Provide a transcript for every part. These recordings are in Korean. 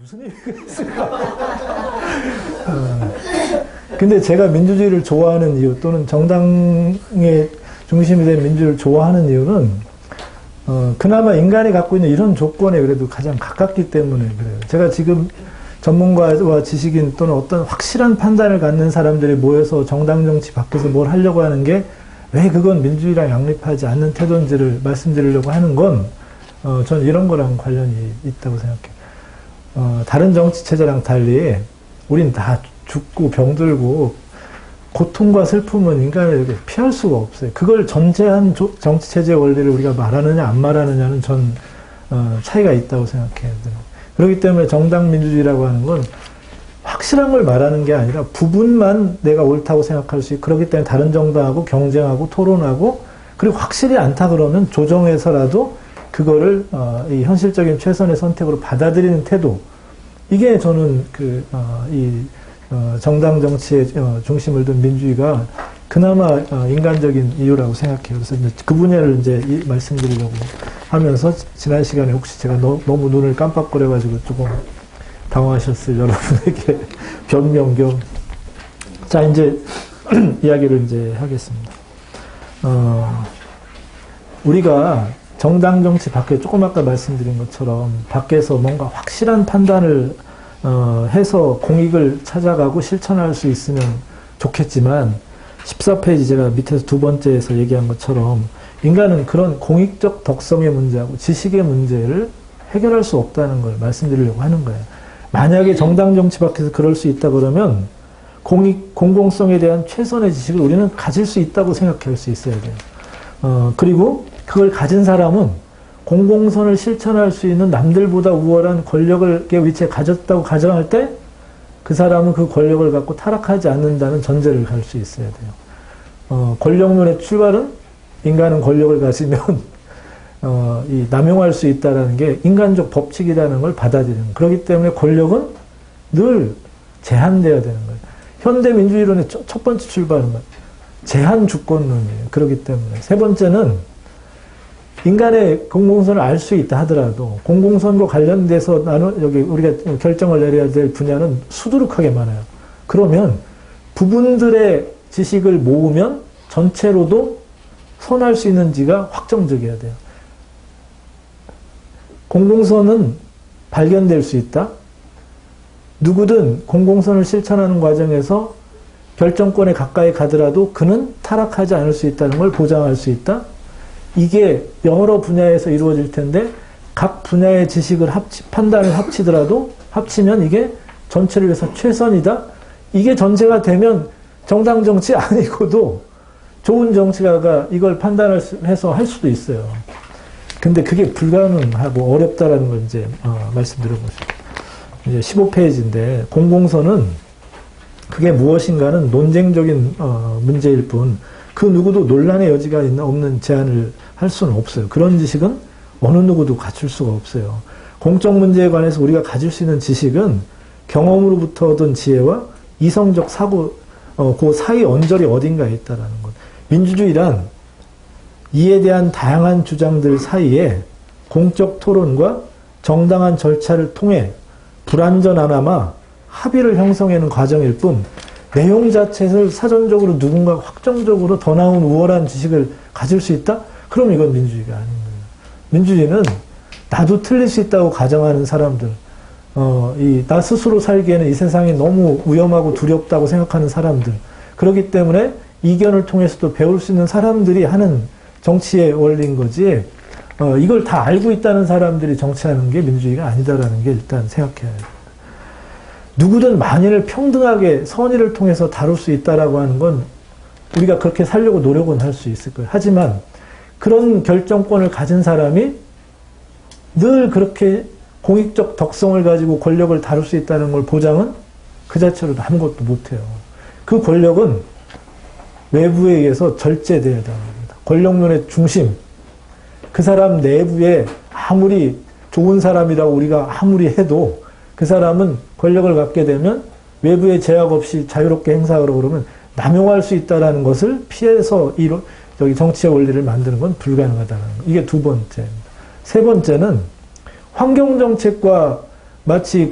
무슨 의미가 있을까? 근데 제가 민주주의를 좋아하는 이유 또는 정당의 중심이 된 민주주의를 좋아하는 이유는 그나마 인간이 갖고 있는 이런 조건에 그래도 가장 가깝기 때문에 그래요. 제가 지금 전문가와 지식인 또는 어떤 확실한 판단을 갖는 사람들이 모여서 정당 정치 밖에서 뭘 하려고 하는 게 왜 그건 민주주의랑 양립하지 않는 태도인지를 말씀드리려고 하는 건 전 이런 거랑 관련이 있다고 생각해요. 다른 정치 체제랑 달리 우린 다 죽고 병들고 고통과 슬픔은 인간에게 피할 수가 없어요. 그걸 전제한 정치 체제의 원리를 우리가 말하느냐 안 말하느냐는 전 차이가 있다고 생각해요. 그렇기 때문에 정당 민주주의라고 하는 건 확실한 걸 말하는 게 아니라 부분만 내가 옳다고 생각할 수 있고 그렇기 때문에 다른 정당하고 경쟁하고 토론하고 그리고 확실히 않다 그러면 조정해서라도 그거를 이 현실적인 최선의 선택으로 받아들이는 태도 이게 저는 정당 정치의 중심을 둔 민주주의가 그나마 인간적인 이유라고 생각해요. 그래서 이제 그 분야를 이제 말씀드리려고 하면서 지난 시간에 혹시 제가 너무 눈을 깜빡거려가지고 조금 당황하셨을 여러분에게 변명 겸. 자, 이제 이야기를 이제 하겠습니다. 우리가 정당 정치 밖에 조금 아까 말씀드린 것처럼 밖에서 뭔가 확실한 판단을 해서 공익을 찾아가고 실천할 수 있으면 좋겠지만 14페이지 제가 밑에서 두 번째에서 얘기한 것처럼 인간은 그런 공익적 덕성의 문제하고 지식의 문제를 해결할 수 없다는 걸 말씀드리려고 하는 거예요. 만약에 정당 정치 밖에서 그럴 수 있다 그러면 공공성에 대한 최선의 지식을 우리는 가질 수 있다고 생각할 수 있어야 돼요. 그리고 그걸 가진 사람은 공공선을 실천할 수 있는 남들보다 우월한 권력을 위치에 가졌다고 가정할 때 그 사람은 그 권력을 갖고 타락하지 않는다는 전제를 갈 수 있어야 돼요. 권력론의 출발은 인간은 권력을 가지면 이 남용할 수 있다는 게 인간적 법칙이라는 걸 받아들이는 거예요. 그렇기 때문에 권력은 늘 제한되어야 되는 거예요. 현대 민주주의론의 첫 번째 출발은 제한 주권론이에요. 그렇기 때문에 세 번째는 인간의 공공선을 알 수 있다 하더라도 공공선과 관련돼서 여기 우리가 결정을 내려야 될 분야는 수두룩하게 많아요. 그러면 부분들의 지식을 모으면 전체로도 선할 수 있는지가 확정적이어야 돼요. 공공선은 발견될 수 있다. 누구든 공공선을 실천하는 과정에서 결정권에 가까이 가더라도 그는 타락하지 않을 수 있다는 걸 보장할 수 있다. 이게 여러 분야에서 이루어질 텐데 각 분야의 지식을 판단을 합치면 이게 전체를 위해서 최선이다. 이게 전제가 되면 정당 정치 아니고도 좋은 정치가가 이걸 판단해서 할 수도 있어요. 근데 그게 불가능하고 어렵다라는 걸 이제 말씀드려보죠. 이제 15페이지인데 공공선은 그게 무엇인가는 논쟁적인 문제일 뿐 그 누구도 논란의 여지가 없는 제안을 할 수는 없어요. 그런 지식은 어느 누구도 갖출 수가 없어요. 공적 문제에 관해서 우리가 가질 수 있는 지식은 경험으로부터 얻은 지혜와 이성적 사고, 그 사이 언저리 어딘가에 있다라는 것. 민주주의란 이에 대한 다양한 주장들 사이에 공적 토론과 정당한 절차를 통해 불완전하나마 합의를 형성하는 과정일 뿐 내용 자체를 사전적으로 누군가 확정적으로 더 나은 우월한 지식을 가질 수 있다? 그럼 이건 민주주의가 아닌 거예요. 민주주의는 나도 틀릴 수 있다고 가정하는 사람들, 나 스스로 살기에는 이 세상이 너무 위험하고 두렵다고 생각하는 사람들, 그렇기 때문에 이견을 통해서도 배울 수 있는 사람들이 하는 정치의 원리인 거지, 이걸 다 알고 있다는 사람들이 정치하는 게 민주주의가 아니다라는 게 일단 생각해야 돼요. 누구든 만인을 평등하게 선의를 통해서 다룰 수 있다라고 하는 건 우리가 그렇게 살려고 노력은 할 수 있을 거예요. 하지만 그런 결정권을 가진 사람이 늘 그렇게 공익적 덕성을 가지고 권력을 다룰 수 있다는 걸 보장은 그 자체로도 아무것도 못해요. 그 권력은 외부에 의해서 절제되어야 합니다. 권력론의 중심, 그 사람 내부에 아무리 좋은 사람이라고 우리가 아무리 해도 그 사람은 권력을 갖게 되면 외부의 제약 없이 자유롭게 행사하려고 그러면 남용할 수 있다는 것을 피해서 여기 정치의 원리를 만드는 건 불가능하다는 거. 이게 두 번째입니다. 세 번째는 환경정책과 마치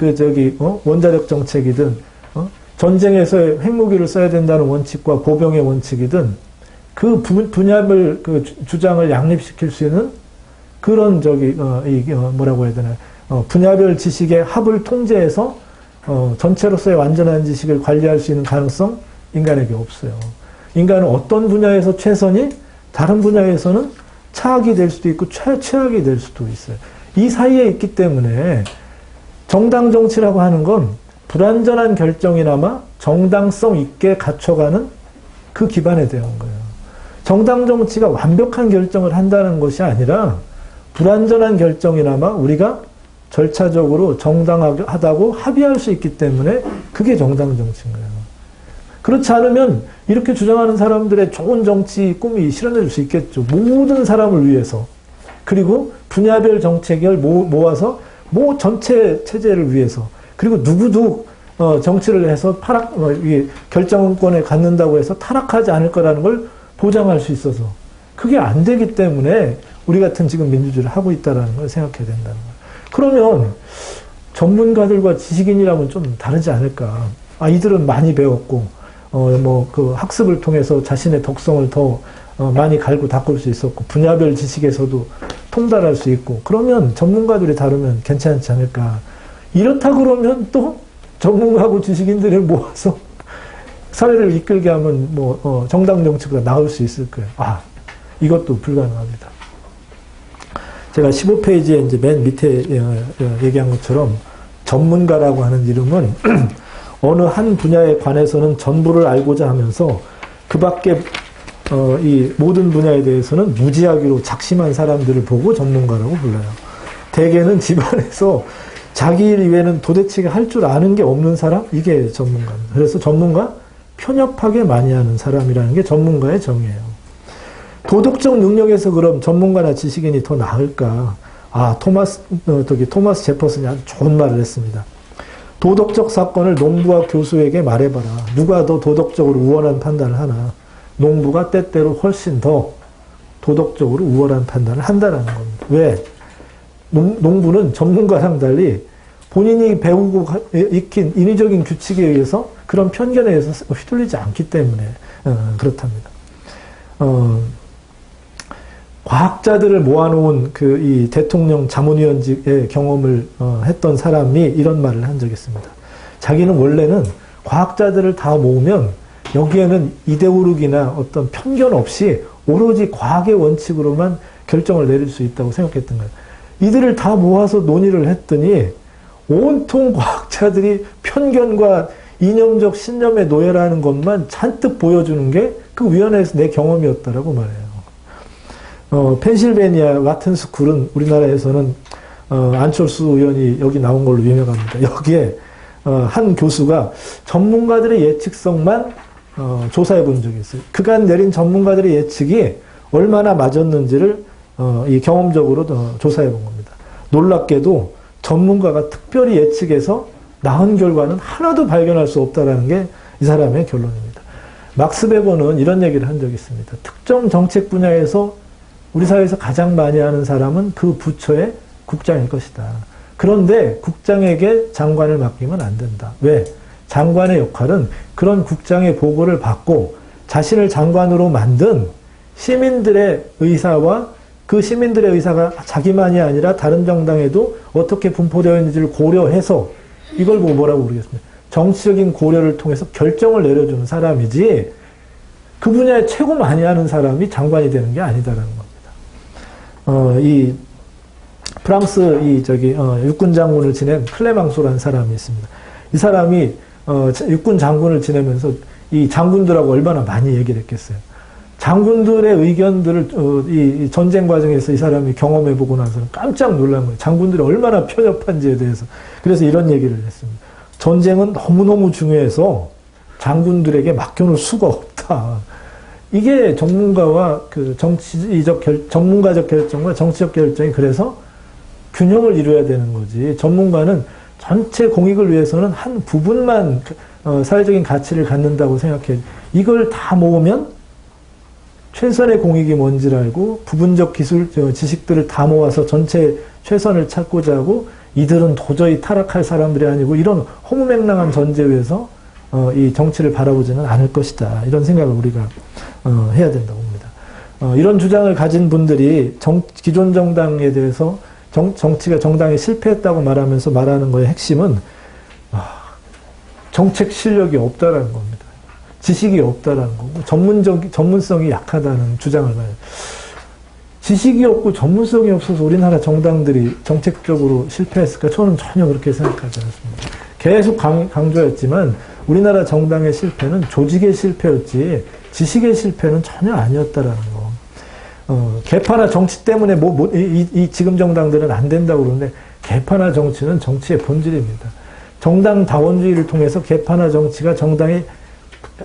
원자력 정책이든, 전쟁에서 핵무기를 써야 된다는 원칙과 보병의 원칙이든, 그 분야별 주장을 양립시킬 수 있는 그런 뭐라고 해야 되나, 분야별 지식의 합을 통제해서, 전체로서의 완전한 지식을 관리할 수 있는 가능성, 인간에게 없어요. 인간은 어떤 분야에서 최선이, 다른 분야에서는 차악이 될 수도 있고, 최악이 될 수도 있어요. 이 사이에 있기 때문에, 정당 정치라고 하는 건 불완전한 결정이나마 정당성 있게 갖춰가는 그 기반에 대한 거예요. 정당 정치가 완벽한 결정을 한다는 것이 아니라 불완전한 결정이나마 우리가 절차적으로 정당하다고 합의할 수 있기 때문에 그게 정당 정치인 거예요. 그렇지 않으면 이렇게 주장하는 사람들의 좋은 정치 꿈이 실현될 수 있겠죠. 모든 사람을 위해서. 그리고 분야별 정책을 모아서 전체 체제를 위해서. 그리고 누구도 정치를 해서 결정권을 갖는다고 해서 타락하지 않을 거라는 걸 보장할 수 있어서 그게 안 되기 때문에 우리 같은 지금 민주주의를 하고 있다는 걸 생각해야 된다는 거예요. 그러면 전문가들과 지식인이라면 좀 다르지 않을까. 이들은 많이 배웠고 학습을 통해서 자신의 덕성을 더 많이 갈고 닦을 수 있었고 분야별 지식에서도 통달할 수 있고 그러면 전문가들이 다루면 괜찮지 않을까. 이렇다 그러면 또 전문가하고 지식인들을 모아서 사회를 이끌게 하면 정당 정치가 나올 수 있을 거예요. 이것도 불가능합니다. 제가 15페이지에 이제 맨 밑에 얘기한 것처럼 전문가라고 하는 이름은 어느 한 분야에 관해서는 전부를 알고자 하면서 그 밖에 이 모든 분야에 대해서는 무지하기로 작심한 사람들을 보고 전문가라고 불러요. 대개는 집안에서 자기 일 이외에는 도대체 할 줄 아는 게 없는 사람? 이게 전문가입니다. 그래서 전문가? 편협하게 많이 하는 사람이라는 게 전문가의 정의예요. 도덕적 능력에서 그럼 전문가나 지식인이 더 나을까? 토마스 제퍼슨이 아주 좋은 말을 했습니다. 도덕적 사건을 농부와 교수에게 말해봐라. 누가 더 도덕적으로 우월한 판단을 하나? 농부가 때때로 훨씬 더 도덕적으로 우월한 판단을 한다는 겁니다. 왜? 농부는 전문가랑 달리 본인이 배우고 익힌 인위적인 규칙에 의해서 그런 편견에 의해서 휘둘리지 않기 때문에 그렇답니다. 과학자들을 모아놓은 이 대통령 자문위원직의 경험을 했던 사람이 이런 말을 한 적이 있습니다. 자기는 원래는 과학자들을 다 모으면 여기에는 이데올로기나 어떤 편견 없이 오로지 과학의 원칙으로만 결정을 내릴 수 있다고 생각했던 거예요. 이들을 다 모아서 논의를 했더니 온통 과학자들이 편견과 이념적 신념의 노예라는 것만 잔뜩 보여주는 게 그 위원회에서 내 경험이었다라고 말해요. 펜실베니아 와튼스쿨은 우리나라에서는 안철수 의원이 여기 나온 걸로 유명합니다. 여기에 한 교수가 전문가들의 예측성만 조사해 본 적이 있어요. 그간 내린 전문가들의 예측이 얼마나 맞았는지를 이 경험적으로 조사해 본 겁니다. 놀랍게도 전문가가 특별히 예측해서 나은 결과는 하나도 발견할 수 없다는 게 이 사람의 결론입니다. 막스 베버는 이런 얘기를 한 적이 있습니다. 특정 정책 분야에서 우리 사회에서 가장 많이 하는 사람은 그 부처의 국장일 것이다. 그런데 국장에게 장관을 맡기면 안 된다. 왜? 장관의 역할은 그런 국장의 보고를 받고 자신을 장관으로 만든 시민들의 의사와 그 시민들의 의사가 자기만이 아니라 다른 정당에도 어떻게 분포되어 있는지를 고려해서 이걸 보고 뭐라고 부르겠습니까? 정치적인 고려를 통해서 결정을 내려주는 사람이지 그 분야에 최고 많이 하는 사람이 장관이 되는 게 아니다라는 겁니다. 이 프랑스 육군 장군을 지낸 클레망소라는 사람이 있습니다. 이 사람이 육군 장군을 지내면서 이 장군들하고 얼마나 많이 얘기를 했겠어요. 장군들의 의견들을 이 전쟁 과정에서 이 사람이 경험해보고 나서는 깜짝 놀란 거예요. 장군들이 얼마나 편협한지에 대해서. 그래서 이런 얘기를 했습니다. 전쟁은 너무너무 중요해서 장군들에게 맡겨놓을 수가 없다. 이게 전문가와 전문가적 결정과 정치적 결정이 그래서 균형을 이루어야 되는 거지. 전문가는 전체 공익을 위해서는 한 부분만 사회적인 가치를 갖는다고 생각해. 이걸 다 모으면 최선의 공익이 뭔지를 알고 부분적 기술, 지식들을 다 모아서 전체 최선을 찾고자 하고 이들은 도저히 타락할 사람들이 아니고 이런 허무맹랑한 전제에서 이 정치를 바라보지는 않을 것이다. 이런 생각을 우리가 해야 된다고 봅니다. 이런 주장을 가진 분들이 기존 정당에 대해서 정치가 정당이 실패했다고 말하면서 말하는 거의 핵심은 정책 실력이 없다라는 겁니다. 지식이 없다라는 거고 전문성이 약하다는 주장을 봐요. 지식이 없고 전문성이 없어서 우리나라 정당들이 정책적으로 실패했을까? 저는 전혀 그렇게 생각하지 않습니다. 계속 강조했지만 우리나라 정당의 실패는 조직의 실패였지 지식의 실패는 전혀 아니었다라는 거. 개파나 정치 때문에 이 지금 정당들은 안 된다고 그러는데 개파나 정치는 정치의 본질입니다. 정당 다원주의를 통해서 개파나 정치가 정당이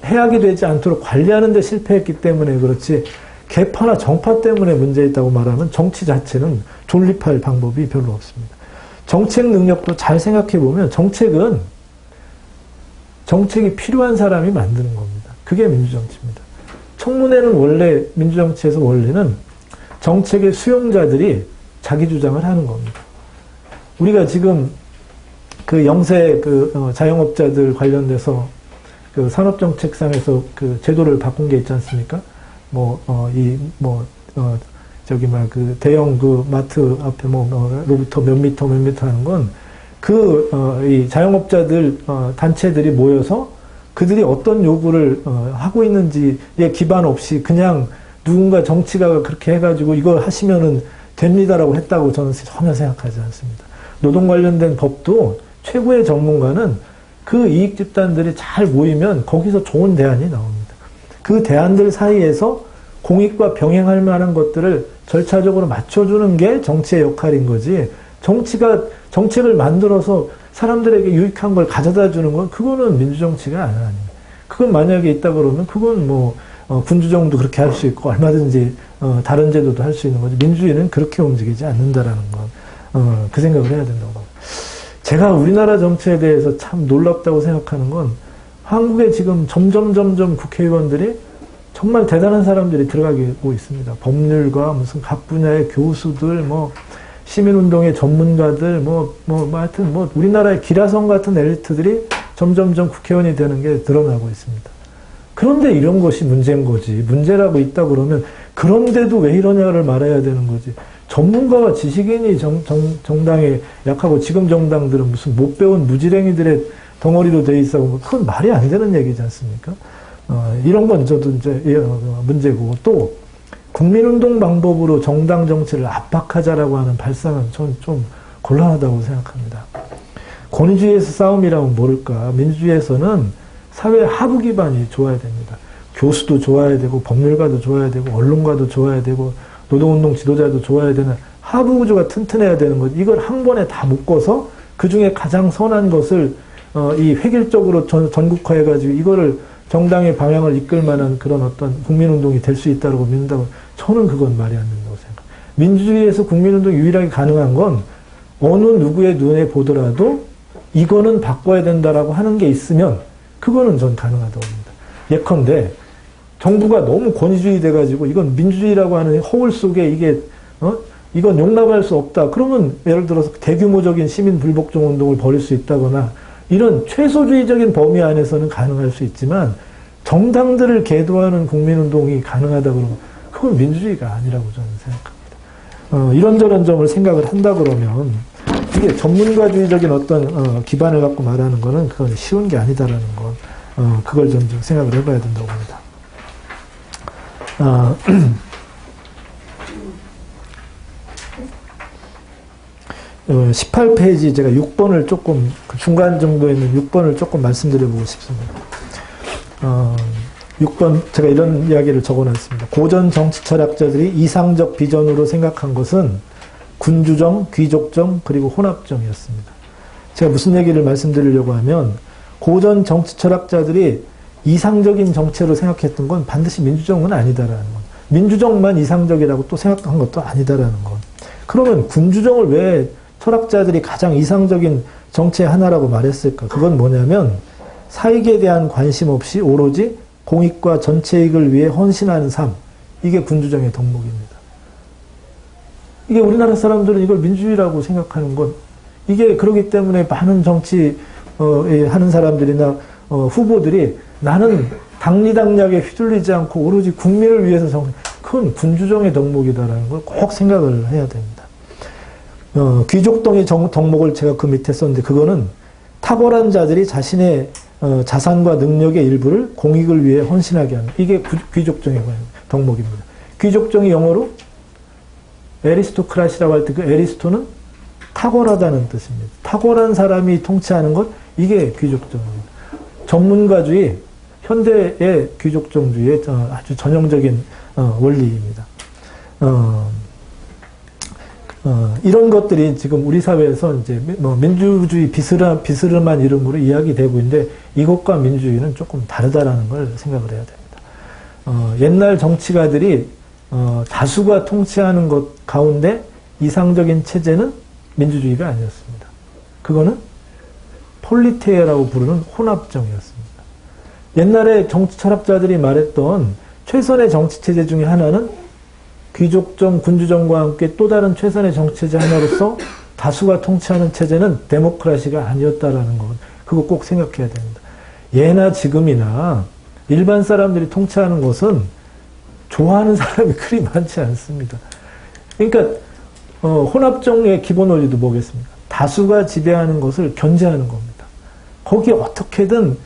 해악이 되지 않도록 관리하는 데 실패했기 때문에 그렇지 개파나 정파 때문에 문제 있다고 말하면 정치 자체는 존립할 방법이 별로 없습니다. 정책 능력도 잘 생각해 보면 정책이 필요한 사람이 만드는 겁니다. 그게 민주정치입니다. 청문회는 원래 민주정치에서 원리는 정책의 수용자들이 자기 주장을 하는 겁니다. 우리가 지금 그 영세 자영업자들 관련돼서 그 산업정책상에서 그 제도를 바꾼 게 있지 않습니까? 대형 그 마트 앞에 로부터 몇 미터 하는 건 이 자영업자들, 단체들이 모여서 그들이 어떤 요구를 하고 있는지에 기반 없이 그냥 누군가 정치가 그렇게 해가지고 이걸 하시면은 됩니다라고 했다고 저는 전혀 생각하지 않습니다. 노동 관련된 법도 최고의 전문가는 그 이익 집단들이 잘 모이면 거기서 좋은 대안이 나옵니다. 그 대안들 사이에서 공익과 병행할 만한 것들을 절차적으로 맞춰주는 게 정치의 역할인 거지, 정책을 만들어서 사람들에게 유익한 걸 가져다 주는 건 그거는 민주정치가 아닙니다. 그건 만약에 있다 그러면 그건 군주정도 그렇게 할 수 있고 얼마든지 다른 제도도 할 수 있는 거지, 민주주의는 그렇게 움직이지 않는다라는 건 그 생각을 해야 된다고 봅니다. 제가 우리나라 정치에 대해서 참 놀랍다고 생각하는 건 한국에 지금 점점 국회의원들이 정말 대단한 사람들이 들어가고 있습니다. 법률가, 무슨 각 분야의 교수들, 시민운동의 전문가들, 하여튼 우리나라의 기라성 같은 엘리트들이 점점 국회의원이 되는 게 드러나고 있습니다. 그런데 이런 것이 문제인 거지. 문제라고 있다 그러면 그런데도 왜 이러냐를 말해야 되는 거지. 전문가와 지식인이 정당에 약하고 지금 정당들은 무슨 못 배운 무지랭이들의 덩어리로 돼 있어. 그건 말이 안 되는 얘기지 않습니까? 이런 건 저도 이제 문제고, 또 국민운동 방법으로 정당 정치를 압박하자라고 하는 발상은 저는 좀 곤란하다고 생각합니다. 권위주의에서 싸움이라면 모를까. 민주주의에서는 사회 하부 기반이 좋아야 됩니다. 교수도 좋아야 되고, 법률가도 좋아야 되고, 언론가도 좋아야 되고, 노동운동 지도자도 좋아야 되는 하부 구조가 튼튼해야 되는 거지. 이걸 한 번에 다 묶어서 그 중에 가장 선한 것을 이 획일적으로 전국화해가지고 이거를 정당의 방향을 이끌 만한 그런 어떤 국민운동이 될 수 있다고 믿는다고, 저는 그건 말이 안 된다고 생각합니다. 민주주의에서 국민운동이 유일하게 가능한 건 어느 누구의 눈에 보더라도 이거는 바꿔야 된다라고 하는 게 있으면 그거는 전 가능하다고 봅니다. 예컨대 정부가 너무 권위주의 돼가지고 이건 민주주의라고 하는 허울 속에 이건 용납할 수 없다. 그러면 예를 들어서 대규모적인 시민 불복종 운동을 벌일 수 있다거나 이런 최소주의적인 범위 안에서는 가능할 수 있지만 정당들을 계도하는 국민운동이 가능하다 그러면 그건 민주주의가 아니라고 저는 생각합니다. 이런저런 점을 생각을 한다 그러면 이게 전문가주의적인 어떤 기반을 갖고 말하는 거는 그건 쉬운 게 아니다라는 건 그걸 좀 생각을 해봐야 된다고 봅니다. 18페이지 제가 6번을 조금 중간 정도에 있는 6번을 조금 말씀드려보고 싶습니다. 6번 제가 이런 이야기를 적어놨습니다. 고전 정치 철학자들이 이상적 비전으로 생각한 것은 군주정, 귀족정, 그리고 혼합정이었습니다. 제가 무슨 얘기를 말씀드리려고 하면 고전 정치 철학자들이 이상적인 정체로 생각했던 건 반드시 민주정은 아니다라는 것. 민주정만 이상적이라고 또 생각한 것도 아니다라는 것. 그러면 군주정을 왜 철학자들이 가장 이상적인 정체의 하나라고 말했을까? 그건 뭐냐면 사익에 대한 관심 없이 오로지 공익과 전체익을 위해 헌신하는 삶. 이게 군주정의 덕목입니다. 이게 우리나라 사람들은 이걸 민주주의라고 생각하는 건 이게 그렇기 때문에 많은 정치 하는 사람들이나 후보들이 나는 당리당략에 휘둘리지 않고 오로지 국민을 위해서 그건 군주정의 덕목이다라는 걸 꼭 생각을 해야 됩니다. 귀족동의 덕목을 제가 그 밑에 썼는데 그거는 탁월한 자들이 자신의 자산과 능력의 일부를 공익을 위해 헌신하게 하는 이게 귀족정의 덕목입니다. 귀족정이 영어로 에리스토크라시라고 할 때 그 에리스토는 탁월하다는 뜻입니다. 탁월한 사람이 통치하는 것 이게 귀족정입니다. 전문가주의 현대의 귀족정주의의 아주 전형적인 원리입니다. 이런 것들이 지금 우리 사회에서 이제 뭐 민주주의 비스름한 이름으로 이야기되고 있는데 이것과 민주주의는 조금 다르다라는 걸 생각을 해야 됩니다. 옛날 정치가들이 다수가 통치하는 것 가운데 이상적인 체제는 민주주의가 아니었습니다. 그거는 폴리테이라고 부르는 혼합정이었습니다. 옛날에 정치 철학자들이 말했던 최선의 정치체제 중에 하나는 귀족정, 군주정과 함께 또 다른 최선의 정치체제 하나로서 다수가 통치하는 체제는 데모크라시가 아니었다라는 것. 그거 꼭 생각해야 됩니다. 예나 지금이나 일반 사람들이 통치하는 것은 좋아하는 사람이 그리 많지 않습니다. 그러니까 혼합정의 기본 원리도 뭐겠습니까? 다수가 지배하는 것을 견제하는 겁니다. 거기에 어떻게든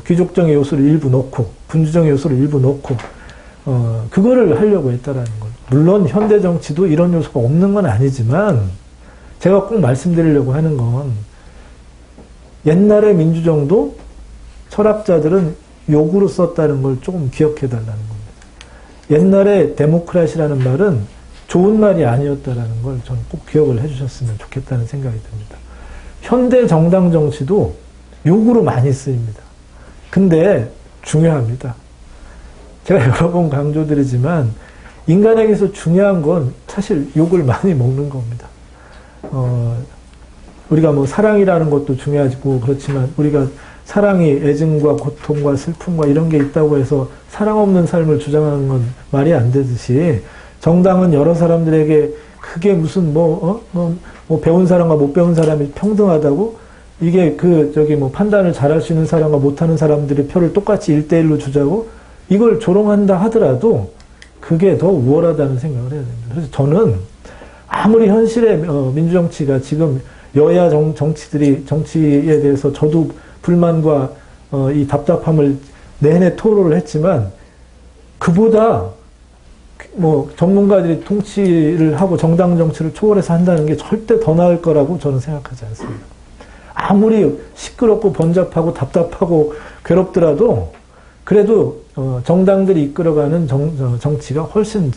귀족정의 요소를 일부 넣고 군주정의 요소를 일부 넣고 그거를 하려고 했다라는 거예요. 물론 현대 정치도 이런 요소가 없는 건 아니지만 제가 꼭 말씀드리려고 하는 건 옛날의 민주정도 철학자들은 욕으로 썼다는 걸 조금 기억해 달라는 겁니다. 옛날에 데모크라시라는 말은 좋은 말이 아니었다라는 걸 저는 꼭 기억을 해주셨으면 좋겠다는 생각이 듭니다. 현대 정당 정치도 욕으로 많이 쓰입니다. 근데 중요합니다. 제가 여러 번 강조드리지만 인간에게서 중요한 건 사실 욕을 많이 먹는 겁니다. 우리가 뭐 사랑이라는 것도 중요하고 그렇지만 우리가 사랑이 애증과 고통과 슬픔과 이런 게 있다고 해서 사랑 없는 삶을 주장하는 건 말이 안 되듯이 정당은 여러 사람들에게 그게 무슨 뭐 배운 사람과 못 배운 사람이 평등하다고 이게 판단을 잘할 수 있는 사람과 못하는 사람들의 표를 똑같이 1대1로 주자고 이걸 조롱한다 하더라도 그게 더 우월하다는 생각을 해야 됩니다. 그래서 저는 아무리 현실의 민주정치가 지금 여야 정치들이 정치에 대해서 저도 불만과 이 답답함을 내내 토로를 했지만 그보다 뭐 전문가들이 통치를 하고 정당 정치를 초월해서 한다는 게 절대 더 나을 거라고 저는 생각하지 않습니다. 아무리 시끄럽고 번잡하고 답답하고 괴롭더라도 그래도 정당들이 이끌어가는 정치가 훨씬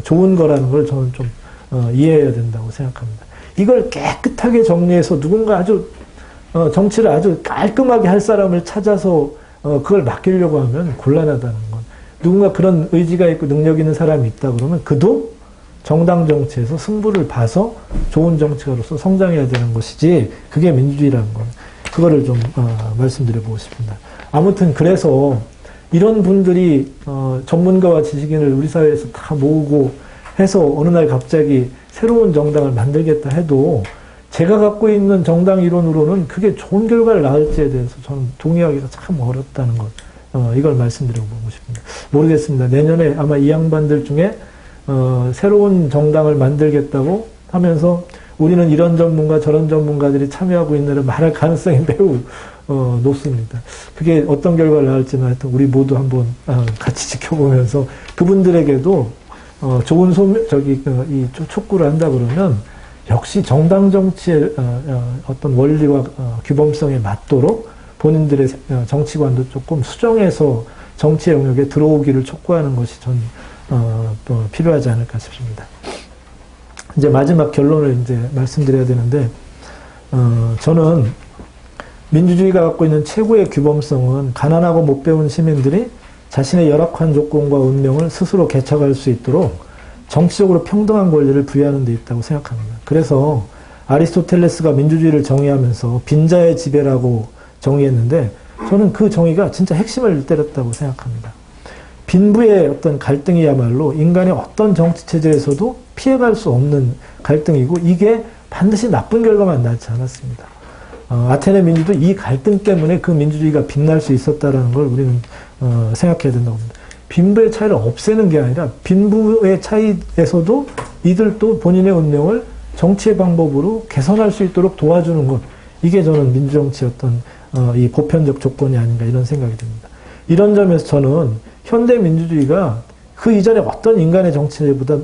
좋은 거라는 걸 저는 좀 이해해야 된다고 생각합니다. 이걸 깨끗하게 정리해서 누군가 아주 정치를 아주 깔끔하게 할 사람을 찾아서 그걸 맡기려고 하면 곤란하다는 건 누군가 그런 의지가 있고 능력 있는 사람이 있다 그러면 그도 정당 정치에서 승부를 봐서 좋은 정치가로서 성장해야 되는 것이지 그게 민주주의라는 건 그거를 좀 말씀드려보고 싶습니다. 아무튼 그래서 이런 분들이 전문가와 지식인을 우리 사회에서 다 모으고 해서 어느 날 갑자기 새로운 정당을 만들겠다 해도 제가 갖고 있는 정당 이론으로는 그게 좋은 결과를 낳을지에 대해서 저는 동의하기가 참 어렵다는 것 이걸 말씀드려보고 싶습니다. 모르겠습니다. 내년에 아마 이 양반들 중에 새로운 정당을 만들겠다고 하면서 우리는 이런 전문가 저런 전문가들이 참여하고 있는 말할 가능성이 매우 높습니다. 그게 어떤 결과를 낳을지는 하여튼 우리 모두 한번 같이 지켜보면서 그분들에게도 좋은 이 촉구를 한다 그러면 역시 정당 정치의 어떤 원리와 규범성에 맞도록 본인들의 정치관도 조금 수정해서 정치 영역에 들어오기를 촉구하는 것이 전 또 필요하지 않을까 싶습니다. 이제 마지막 결론을 이제 말씀드려야 되는데 저는 민주주의가 갖고 있는 최고의 규범성은 가난하고 못 배운 시민들이 자신의 열악한 조건과 운명을 스스로 개척할 수 있도록 정치적으로 평등한 권리를 부여하는 데 있다고 생각합니다. 그래서 아리스토텔레스가 민주주의를 정의하면서 빈자의 지배라고 정의했는데 저는 그 정의가 진짜 핵심을 때렸다고 생각합니다. 빈부의 어떤 갈등이야말로 인간의 어떤 정치체제에서도 피해갈 수 없는 갈등이고 이게 반드시 나쁜 결과만 낳지 않았습니다. 아테네 민주도 이 갈등 때문에 그 민주주의가 빛날 수 있었다는 걸 우리는 생각해야 된다고 봅니다. 빈부의 차이를 없애는 게 아니라 빈부의 차이에서도 이들도 본인의 운명을 정치의 방법으로 개선할 수 있도록 도와주는 것, 이게 저는 민주정치의 어떤 이 보편적 조건이 아닌가 이런 생각이 듭니다. 이런 점에서 저는 현대 민주주의가 그 이전에 어떤 인간의 정치제보다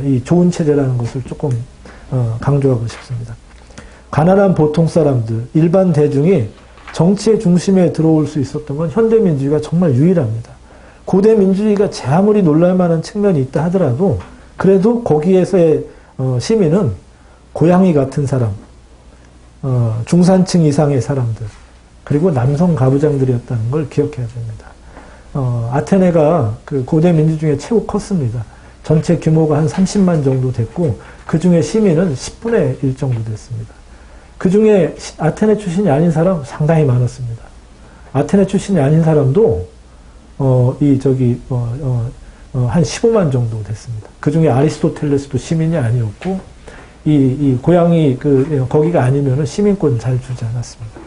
이 좋은 체제라는 것을 조금 강조하고 싶습니다. 가난한 보통 사람들, 일반 대중이 정치의 중심에 들어올 수 있었던 건 현대 민주주의가 정말 유일합니다. 고대 민주주의가 제 아무리 놀랄 만한 측면이 있다 하더라도 그래도 거기에서의 시민은 고양이 같은 사람, 중산층 이상의 사람들, 그리고 남성 가부장들이었다는 걸 기억해야 됩니다. 아테네가 그 고대 민주주의의 최고 컸습니다. 전체 규모가 한 30만 정도 됐고 그 중에 시민은 10분의 1 정도 됐습니다. 그 중에 아테네 출신이 아닌 사람 상당히 많았습니다. 아테네 출신이 아닌 사람도 한 15만 정도 됐습니다. 그 중에 아리스토텔레스도 시민이 아니었고 이 고양이 거기가 아니면은 시민권 잘 주지 않았습니다.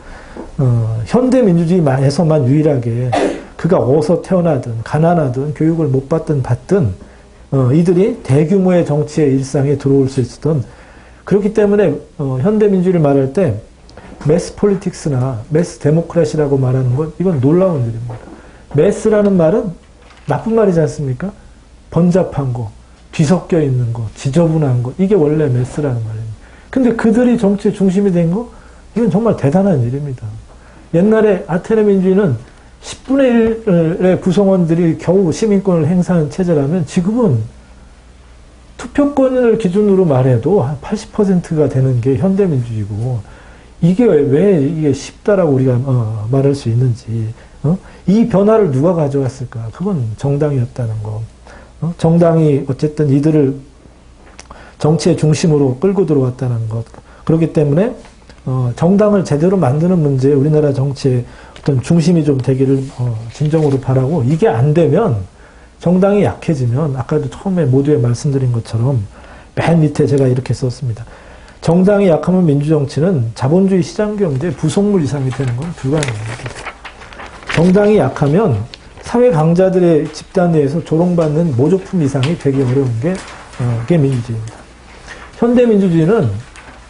현대 민주주의에서만 유일하게 그가 어디서 태어나든 가난하든 교육을 못 받든 이들이 대규모의 정치의 일상에 들어올 수 있었던, 그렇기 때문에 현대 민주주의를 말할 때 매스 폴리틱스나 매스 데모크라시라고 말하는 건 이건 놀라운 일입니다. 매스라는 말은 나쁜 말이지 않습니까? 번잡한 거, 뒤섞여 있는 거, 지저분한 거, 이게 원래 매스라는 말입니다. 근데 그들이 정치의 중심이 된 거, 이건 정말 대단한 일입니다. 옛날에 아테네 민주주의는 10분의 1의 구성원들이 겨우 시민권을 행사하는 체제라면 지금은 투표권을 기준으로 말해도 한 80%가 되는 게 현대민주주의고, 이게 왜 이게 쉽다라고 우리가 말할 수 있는지, 이 변화를 누가 가져왔을까? 그건 정당이었다는 거. 정당이 어쨌든 이들을 정치의 중심으로 끌고 들어왔다는 것. 그렇기 때문에 정당을 제대로 만드는 문제에 우리나라 정치의 어떤 중심이 좀 되기를 진정으로 바라고, 이게 안 되면 정당이 약해지면 아까도 처음에 모두에 말씀드린 것처럼 맨 밑에 제가 이렇게 썼습니다. 정당이 약하면 민주정치는 자본주의 시장경제의 부속물 이상이 되는 건 불가능합니다. 정당이 약하면 사회 강자들의 집단 내에서 조롱받는 모조품 이상이 되기 어려운 게 그게 민주주의입니다. 현대 민주주의는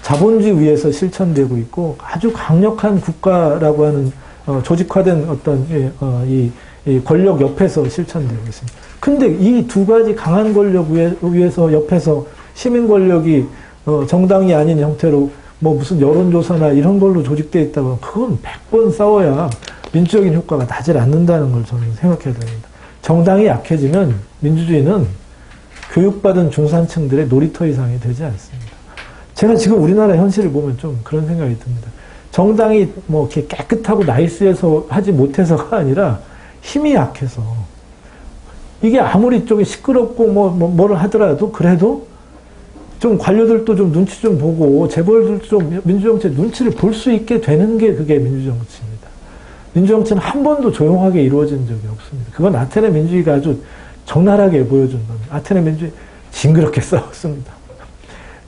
자본주의 위에서 실천되고 있고 아주 강력한 국가라고 하는 조직화된 어떤 이 권력 옆에서 실천되고 있습니다. 근데 이 두 가지 강한 권력 위에서 옆에서 시민 권력이 정당이 아닌 형태로 뭐 무슨 여론조사나 이런 걸로 조직되어 있다고, 그건 100번 싸워야 민주적인 효과가 나질 않는다는 걸 저는 생각해야 됩니다. 정당이 약해지면 민주주의는 교육받은 중산층들의 놀이터 이상이 되지 않습니다. 제가 지금 우리나라 현실을 보면 좀 그런 생각이 듭니다. 정당이 뭐 이렇게 깨끗하고 나이스해서 하지 못해서가 아니라 힘이 약해서, 이게 아무리 좀 시끄럽고 뭐를 하더라도 그래도 좀 관료들도 좀 눈치 좀 보고 재벌들도 좀 민주정치의 눈치를 볼 수 있게 되는 게 그게 민주정치입니다. 민주정치는 한 번도 조용하게 이루어진 적이 없습니다. 그건 아테네 민주주의가 아주 적나라하게 보여준 겁니다. 아테네 민주주의 징그럽게 싸웠습니다.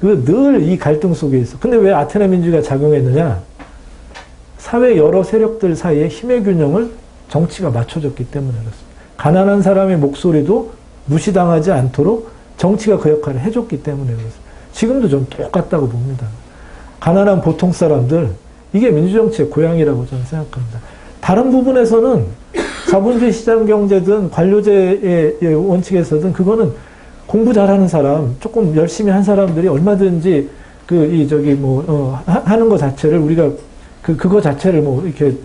늘 이 갈등 속에 있어. 근데 왜 아테네 민주주의가 작용했느냐? 사회 여러 세력들 사이의 힘의 균형을 정치가 맞춰줬기 때문에 그렇습니다. 가난한 사람의 목소리도 무시당하지 않도록 정치가 그 역할을 해줬기 때문에 그렇습니다. 지금도 좀 똑같다고 봅니다. 가난한 보통 사람들, 이게 민주정치의 고향이라고 저는 생각합니다. 다른 부분에서는 자본주의 시장경제든 관료제의 원칙에서든 그거는 공부 잘하는 사람, 조금 열심히 한 사람들이 얼마든지 하는 것 자체를 우리가 그거 자체를 이렇게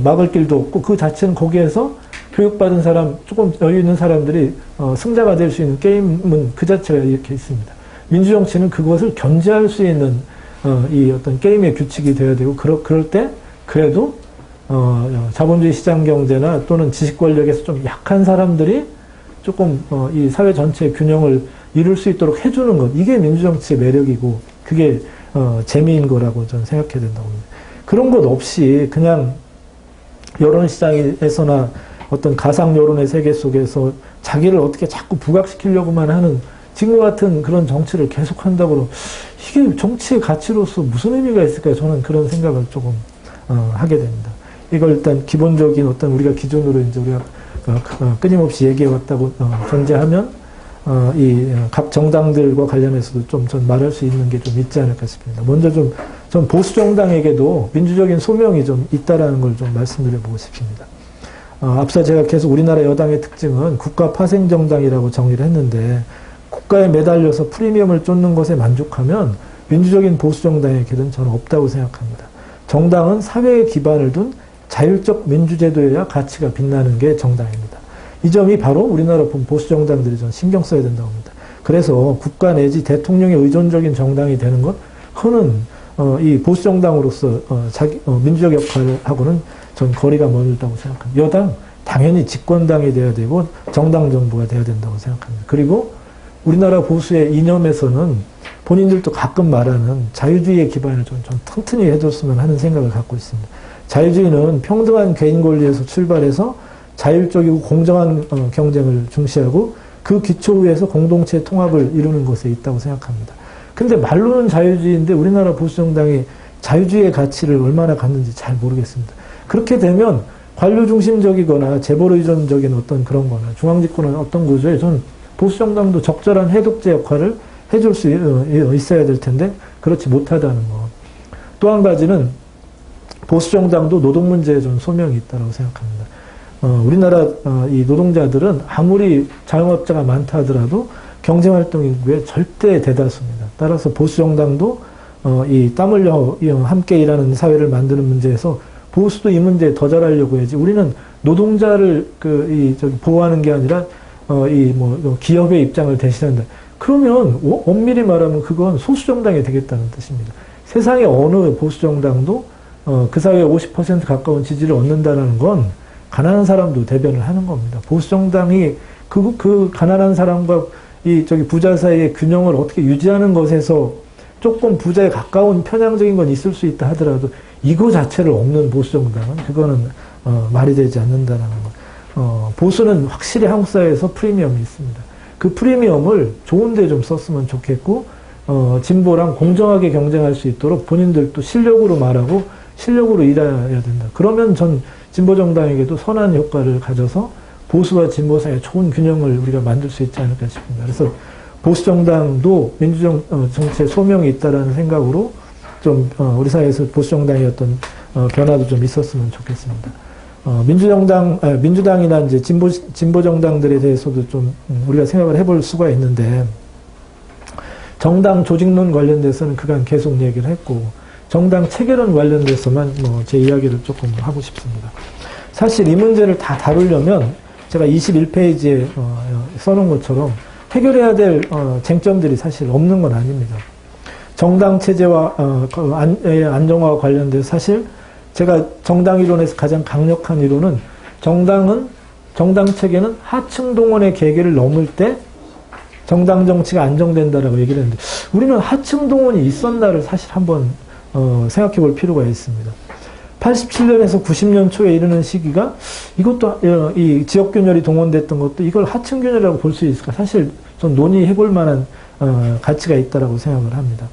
막을 길도 없고, 그 자체는 거기에서 교육받은 사람, 조금 여유 있는 사람들이 승자가 될 수 있는 게임은 그 자체가 이렇게 있습니다. 민주정치는 그것을 견제할 수 있는 이 어떤 게임의 규칙이 되어야 되고, 그럴 때 그래도 자본주의 시장 경제나 또는 지식 권력에서 좀 약한 사람들이 조금 이 사회 전체의 균형을 이룰 수 있도록 해주는 것, 이게 민주정치의 매력이고 그게 재미인 거라고 저는 생각해야 된다고 봅니다. 그런 것 없이 그냥 여론시장에서나 어떤 가상 여론의 세계 속에서 자기를 어떻게 자꾸 부각시키려고만 하는 지금과 같은 그런 정치를 계속한다고 이게 정치의 가치로서 무슨 의미가 있을까요? 저는 그런 생각을 조금 하게 됩니다. 이걸 일단 기본적인 어떤 우리가 기존으로 이제 우리가 끊임없이 얘기해 왔다고 전제하면 이 각 정당들과 관련해서도 좀 전 말할 수 있는 게 좀 있지 않을까 싶습니다. 먼저 전 보수 정당에게도 민주적인 소명이 좀 있다라는 걸 좀 말씀드려보고 싶습니다. 앞서 제가 계속 우리나라 여당의 특징은 국가 파생 정당이라고 정의를 했는데 국가에 매달려서 프리미엄을 쫓는 것에 만족하면 민주적인 보수 정당에게는 저는 없다고 생각합니다. 정당은 사회에 기반을 둔 자율적 민주제도여야 가치가 빛나는 게 정당입니다. 이 점이 바로 우리나라 보수 정당들이 좀 신경 써야 된다고 합니다. 그래서 국가 내지 대통령의 의존적인 정당이 되는 것, 그는 이 보수 정당으로서 민주적 역할하고는 전 거리가 멀다고 생각합니다. 여당 당연히 집권당이 돼야 되고 정당 정부가 돼야 된다고 생각합니다. 그리고 우리나라 보수의 이념에서는 본인들도 가끔 말하는 자유주의의 기반을 좀 튼튼히 해줬으면 하는 생각을 갖고 있습니다. 자유주의는 평등한 개인 권리에서 출발해서 자율적이고 공정한 경쟁을 중시하고 그 기초 위에서 공동체 통합을 이루는 것에 있다고 생각합니다. 근데 말로는 자유주의인데 우리나라 보수정당이 자유주의의 가치를 얼마나 갖는지 잘 모르겠습니다. 그렇게 되면 관료 중심적이거나 재벌 의존적인 어떤 그런 거나 중앙집권은 어떤 구조에 전 보수정당도 적절한 해독제 역할을 해줄 수 있어야 될 텐데 그렇지 못하다는 것. 또 한 가지는 보수정당도 노동 문제에 좀 소명이 있다고 생각합니다. 우리나라 이 노동자들은 아무리 자영업자가 많다 하더라도 경제활동 인구의 절대 대다수입니다. 따라서 보수정당도 이 땀 흘려 함께 일하는 사회를 만드는 문제에서 보수도 이 문제에 더 잘하려고 해야지. 우리는 노동자를 보호하는 게 아니라 기업의 입장을 대신한다. 그러면 엄밀히 말하면 그건 소수정당이 되겠다는 뜻입니다. 세상의 어느 보수정당도 그 사회의 50% 가까운 지지를 얻는다는 건 가난한 사람도 대변을 하는 겁니다. 보수정당이 그 가난한 사람과 부자 사이의 균형을 어떻게 유지하는 것에서 조금 부자에 가까운 편향적인 건 있을 수 있다 하더라도 이거 자체를 없는 보수정당은 그거는 말이 되지 않는다는 것. 보수는 확실히 한국 사회에서 프리미엄이 있습니다. 그 프리미엄을 좋은 데 좀 썼으면 좋겠고 진보랑 공정하게 경쟁할 수 있도록 본인들도 실력으로 말하고 실력으로 일해야 된다. 그러면 전 진보정당에게도 선한 효과를 가져서 보수와 진보 사이의 좋은 균형을 우리가 만들 수 있지 않을까 싶습니다. 그래서 보수정당도 민주정치의 소명이 있다라는 생각으로 좀 우리 사회에서 보수정당의 어떤 변화도 좀 있었으면 좋겠습니다. 민주당이나 이제 진보정당들에 대해서도 좀 우리가 생각을 해볼 수가 있는데 정당 조직론 관련돼서는 그간 계속 얘기를 했고 정당 체계론 관련돼서만 제 이야기를 조금 하고 싶습니다. 사실 이 문제를 다 다루려면 제가 21페이지에 써놓은 것처럼 해결해야 될 쟁점들이 사실 없는 건 아닙니다. 정당 체제와 안정화와 관련돼서 사실 제가 정당 이론에서 가장 강력한 이론은 정당 체계는 하층 동원의 계계를 넘을 때 정당 정치가 안정된다라고 얘기를 했는데 우리는 하층 동원이 있었나를 사실 한번 생각해 볼 필요가 있습니다. 87년에서 90년 초에 이르는 시기가 이것도 이 지역균열이 동원됐던 것도 이걸 하층균열이라고 볼 수 있을까? 사실 좀 논의해 볼 만한 가치가 있다라고 생각을 합니다.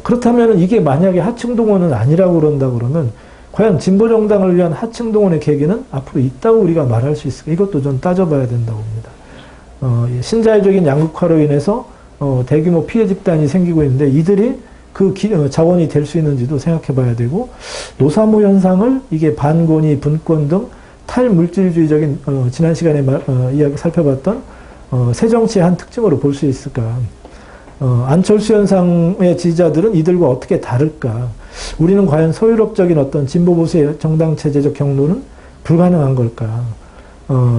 그렇다면 이게 만약에 하층동원은 아니라고 그런다 그러면 과연 진보정당을 위한 하층동원의 계기는 앞으로 있다고 우리가 말할 수 있을까? 이것도 좀 따져봐야 된다고 봅니다. 신자유적인 양극화로 인해서 대규모 피해 집단이 생기고 있는데 이들이 그 자원이 될 수 있는지도 생각해 봐야 되고 노사모 현상을 이게 반권위, 분권 등 탈물질주의적인 지난 시간에 이야기 살펴봤던 새정치의 한 특징으로 볼 수 있을까? 안철수 현상의 지지자들은 이들과 어떻게 다를까? 우리는 과연 서유럽적인 어떤 진보보수의 정당체제적 경로는 불가능한 걸까?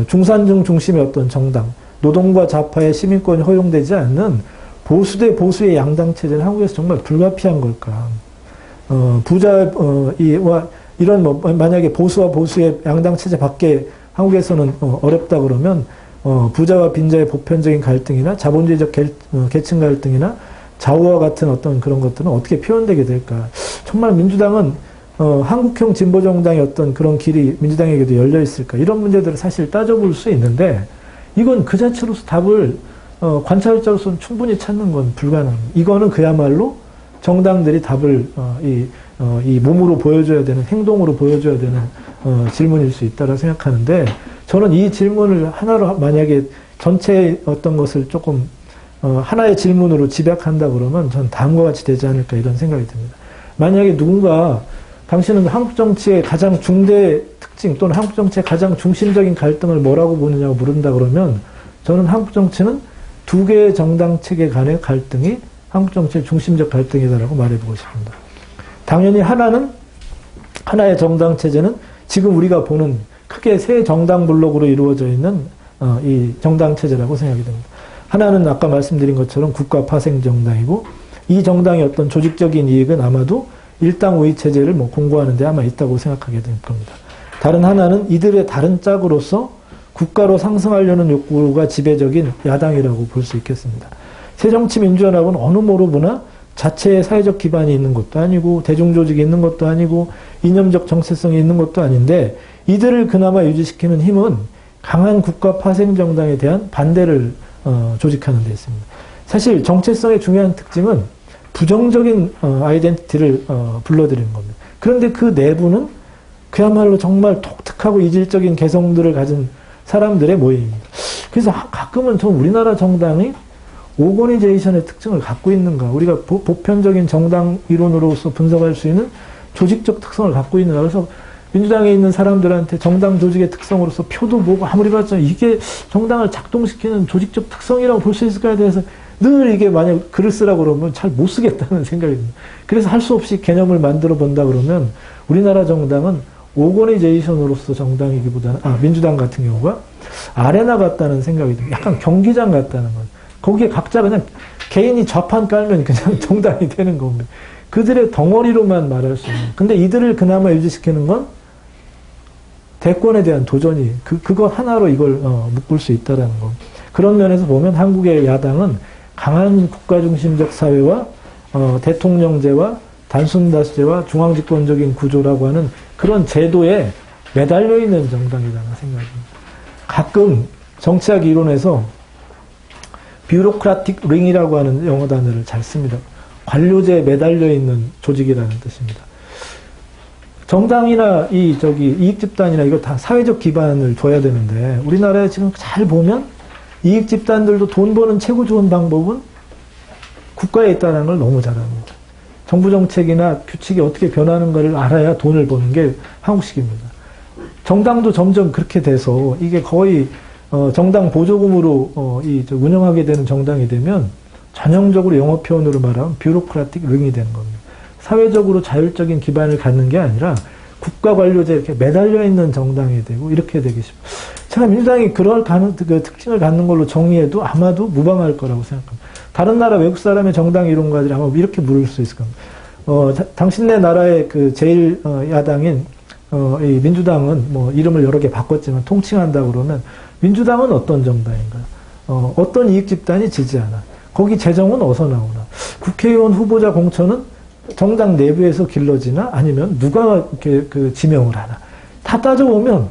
중산층 중심의 어떤 정당, 노동과 좌파의 시민권이 허용되지 않는 보수 대 보수의 양당체제는 한국에서 정말 불가피한 걸까? 만약에 보수와 보수의 양당체제 밖에 한국에서는 어렵다 그러면 부자와 빈자의 보편적인 갈등이나 자본주의적 계층 갈등이나 좌우와 같은 어떤 그런 것들은 어떻게 표현되게 될까? 정말 민주당은 한국형 진보정당의 어떤 그런 길이 민주당에게도 열려 있을까? 이런 문제들을 사실 따져볼 수 있는데 이건 그 자체로서 답을 관찰자로서는 충분히 찾는 건 불가능합니다. 이거는 그야말로 정당들이 답을 이 몸으로 보여줘야 되는, 행동으로 보여줘야 되는 질문일 수 있다고 생각하는데, 저는 이 질문을 하나로 만약에 전체의 어떤 것을 조금 하나의 질문으로 집약한다 그러면 전 다음과 같이 되지 않을까 이런 생각이 듭니다. 만약에 누군가 당신은 한국 정치의 가장 중대 특징 또는 한국 정치의 가장 중심적인 갈등을 뭐라고 보느냐고 물은다 그러면 저는 한국 정치는 두 개의 정당 체계 간의 갈등이 한국 정치의 중심적 갈등이다라고 말해보고 싶습니다. 당연히 하나의 정당 체제는 지금 우리가 보는 크게 세 정당 블록으로 이루어져 있는 이 정당 체제라고 생각이 됩니다. 하나는 아까 말씀드린 것처럼 국가 파생 정당이고, 이 정당의 어떤 조직적인 이익은 아마도 일당 우위 체제를 공고하는 데 아마 있다고 생각하게 될 겁니다. 다른 하나는 이들의 다른 짝으로서 국가로 상승하려는 욕구가 지배적인 야당이라고 볼 수 있겠습니다. 새정치민주연합은 어느 뭐로 보나 자체의 사회적 기반이 있는 것도 아니고 대중조직이 있는 것도 아니고 이념적 정체성이 있는 것도 아닌데, 이들을 그나마 유지시키는 힘은 강한 국가 파생 정당에 대한 반대를 조직하는 데 있습니다. 사실 정체성의 중요한 특징은 부정적인 아이덴티티를 불러들이는 겁니다. 그런데 그 내부는 그야말로 정말 독특하고 이질적인 개성들을 가진 사람들의 모임입니다. 그래서 가끔은 좀 우리나라 정당이 오거니제이션의 특징을 갖고 있는가, 우리가 보편적인 정당 이론으로서 분석할 수 있는 조직적 특성을 갖고 있는가. 그래서 민주당에 있는 사람들한테 정당 조직의 특성으로서 표도 보고 아무리 봤자 이게 정당을 작동시키는 조직적 특성이라고 볼 수 있을까에 대해서 늘 이게 만약 글을 쓰라고 그러면 잘 못 쓰겠다는 생각이 듭니다. 그래서 할 수 없이 개념을 만들어 본다 그러면 우리나라 정당은 오거니제이션으로서 정당이기보다는, 민주당 같은 경우가 아레나 같다는 생각이 듭니다. 약간 경기장 같다는 것. 거기에 각자 그냥 개인이 좌판 깔면 그냥 정당이 되는 겁니다. 그들의 덩어리로만 말할 수 있는. 근데 이들을 그나마 유지시키는 건 대권에 대한 도전이, 그거 하나로 이걸 묶을 수 있다는 거. 그런 면에서 보면 한국의 야당은 강한 국가중심적 사회와 대통령제와 단순다수제와 중앙집권적인 구조라고 하는 그런 제도에 매달려 있는 정당이라는 생각입니다. 가끔 정치학 이론에서 뷰로크라틱 링이라고 하는 영어 단어를 잘 씁니다. 관료제에 매달려 있는 조직이라는 뜻입니다. 정당이나 이익집단이나 이거 다 사회적 기반을 둬야 되는데, 우리나라에 지금 잘 보면 이익집단들도 돈 버는 최고 좋은 방법은 국가에 있다는 걸 너무 잘 압니다. 정부 정책이나 규칙이 어떻게 변하는가를 알아야 돈을 버는 게 한국식입니다. 정당도 점점 그렇게 돼서 이게 거의 정당 보조금으로 운영하게 되는 정당이 되면 전형적으로 영어 표현으로 말하면 뷰로크라틱 링이 되는 겁니다. 사회적으로 자율적인 기반을 갖는 게 아니라 국가 관료제에 이렇게 매달려 있는 정당이 되고 이렇게 되기 쉽습니다. 제가 민주당이 그럴 그 특징을 갖는 걸로 정의해도 아마도 무방할 거라고 생각합니다. 다른 나라 외국 사람의 정당 이론가들이 아마 이렇게 물을 수 있을 겁니다. 당신네 나라의 그 제일 야당인 이 민주당은 이름을 여러 개 바꿨지만 통칭한다 그러면 민주당은 어떤 정당인가요? 어떤 이익 집단이 지지하나? 거기 재정은 어디서 나오나? 국회의원 후보자 공천은 정당 내부에서 길러지나 아니면 누가 이렇게 지명을 하나? 다 따져보면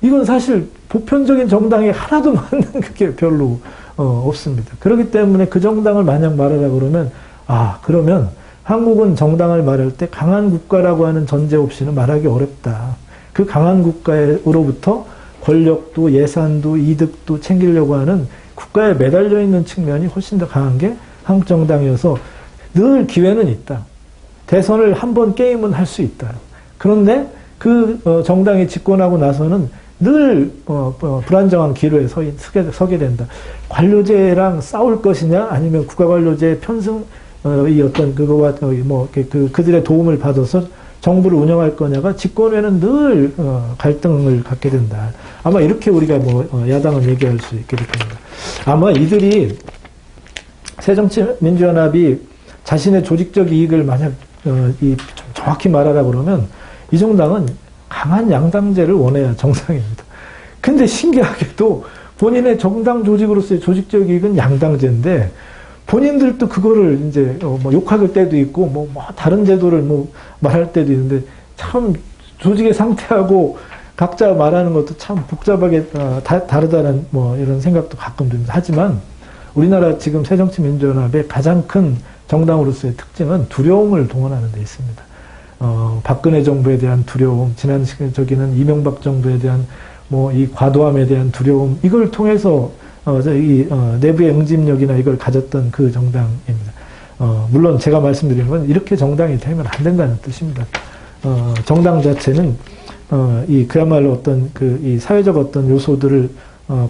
이건 사실 보편적인 정당에 하나도 맞는 그게 별로 없습니다. 그렇기 때문에 그 정당을 만약 말하라 그러면 그러면 한국은 정당을 말할 때 강한 국가라고 하는 전제 없이는 말하기 어렵다. 그 강한 국가로부터 권력도 예산도 이득도 챙기려고 하는 국가에 매달려 있는 측면이 훨씬 더 강한 게 한국 정당이어서 늘 기회는 있다. 대선을 한번 게임은 할 수 있다. 그런데 그 정당이 집권하고 나서는 늘 불안정한 기로에 서게 된다. 관료제랑 싸울 것이냐 아니면 국가관료제 편승 이 어떤 그거와 그들의 도움을 받아서 정부를 운영할 거냐가 집권에는 늘 갈등을 갖게 된다. 아마 이렇게 우리가 야당은 얘기할 수 있게 될 겁니다. 아마 이들이 새정치민주연합이 자신의 조직적 이익을 만약 정확히 말하라 그러면 이 정당은 강한 양당제를 원해야 정상입니다. 근데 신기하게도 본인의 정당 조직으로서의 조직적 이익은 양당제인데 본인들도 그거를 이제 욕할 때도 있고 다른 제도를 말할 때도 있는데 참 조직의 상태하고 각자 말하는 것도 참 복잡하게 다르다는 이런 생각도 가끔 듭니다. 하지만 우리나라 지금 새정치민주연합의 가장 큰 정당으로서의 특징은 두려움을 동원하는 데 있습니다. 박근혜 정부에 대한 두려움, 지난 저기는 이명박 정부에 대한 뭐 이 과도함에 대한 두려움, 이걸 통해서 내부의 응집력이나 이걸 가졌던 그 정당입니다. 물론 제가 말씀드리는 건 이렇게 정당이 되면 안 된다는 뜻입니다. 정당 자체는 그야말로 어떤 이 사회적 어떤 요소들을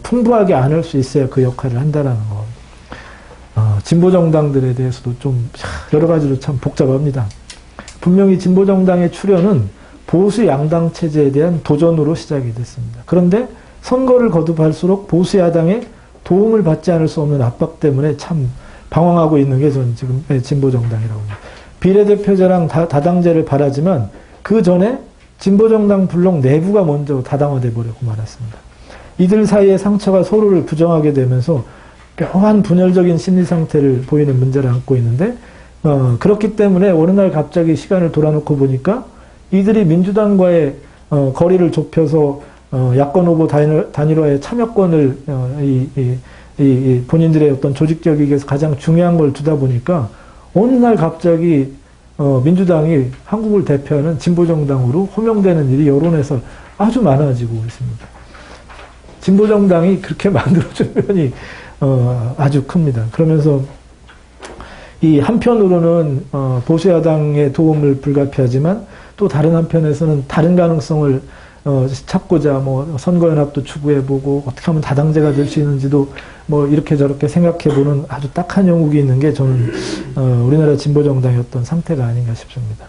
풍부하게 안을 수 있어야 그 역할을 한다라는 거. 진보 정당들에 대해서도 좀 여러 가지로 참 복잡합니다. 분명히 진보 정당의 출현은 보수 양당 체제에 대한 도전으로 시작이 됐습니다. 그런데 선거를 거듭할수록 보수 야당의 도움을 받지 않을 수 없는 압박 때문에 참 방황하고 있는 게 저는 지금 진보 정당이라고 합니다. 비례대표제랑 다당제를 바라지만 그 전에 진보 정당 블록 내부가 먼저 다당화돼 버리고 말았습니다. 이들 사이의 상처가 서로를 부정하게 되면서 묘한 분열적인 심리 상태를 보이는 문제를 안고 있는데, 그렇기 때문에 어느 날 갑자기 시간을 돌아놓고 보니까 이들이 민주당과의 거리를 좁혀서 야권 후보 단일화의 참여권을 본인들의 어떤 조직적 이익에서 가장 중요한 걸 두다 보니까 어느 날 갑자기 민주당이 한국을 대표하는 진보정당으로 호명되는 일이 여론에서 아주 많아지고 있습니다. 진보정당이 그렇게 만들어준 면이 아주 큽니다. 그러면서 이 한편으로는 보수야당의 도움을 불가피하지만 또 다른 한편에서는 다른 가능성을 찾고자 뭐 선거연합도 추구해보고 어떻게 하면 다당제가 될 수 있는지도 뭐 이렇게 저렇게 생각해보는 아주 딱한 영국이 있는 게 저는 우리나라 진보정당의 어떤 상태가 아닌가 싶습니다.